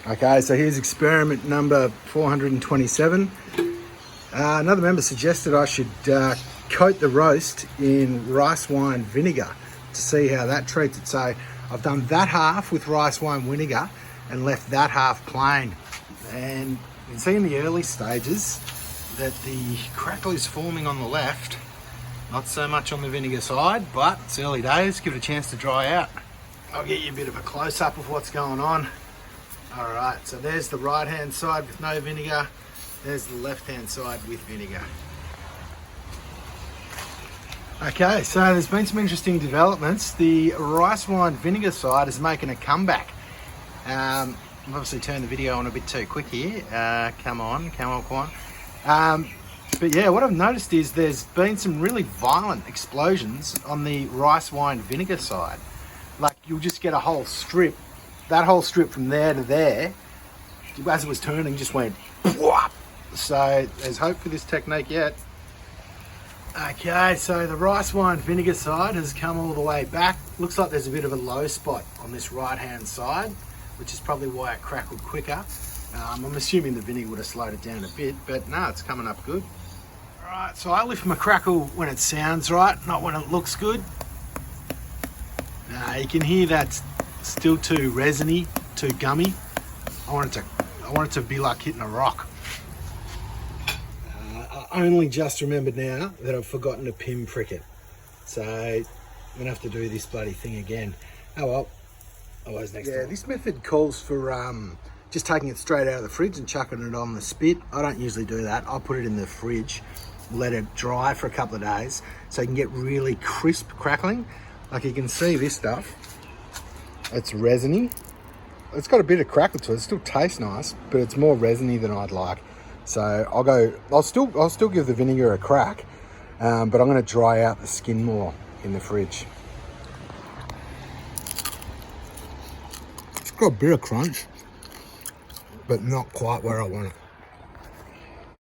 Okay, so here's experiment number 427. Another member suggested I should coat the roast in rice wine vinegar to see how that treats it. So I've done that half with rice wine vinegar and left that half plain. And you can see in the early stages that the crackle is forming on the left, not so much on the vinegar side, but it's early days, give it a chance to dry out. I'll get you a bit of a close-up of what's going on. All right, so there's the right-hand side with no vinegar. There's the left-hand side with vinegar. Okay, so there's been some interesting developments. The rice wine vinegar side is making a comeback. I've obviously turned the video on a bit too quick here. Come on. But yeah, what I've noticed is there's been some really violent explosions on the rice wine vinegar side. Like you'll just get a whole strip, that whole strip from there to there, as it was turning, just went whoop. So there's hope for this technique yet. Okay, so the rice wine vinegar side has come all the way back. Looks like there's a bit of a low spot on this right hand side, which is probably why it crackled quicker. I'm assuming the vinegar would have slowed it down a bit, but no, it's coming up good. All right, so I lift my crackle when it sounds right, not when it looks good. You can hear that's still too resiny, too gummy. I want it to be like hitting a rock. I only just remembered now that I've forgotten to pin prick it. So I'm gonna have to do this bloody thing again. Oh well, always next time. Yeah, this method calls for just taking it straight out of the fridge and chucking it on the spit. I don't usually do that. I'll put it in the fridge, let it dry for a couple of days so you can get really crisp crackling. Like you can see this stuff, it's resiny. It's got a bit of crackle to it. It still tastes nice, but it's more resiny than I'd like. So I'll still give the vinegar a crack, but I'm going to dry out the skin more in the fridge. It's got a bit of crunch, but not quite where I want it.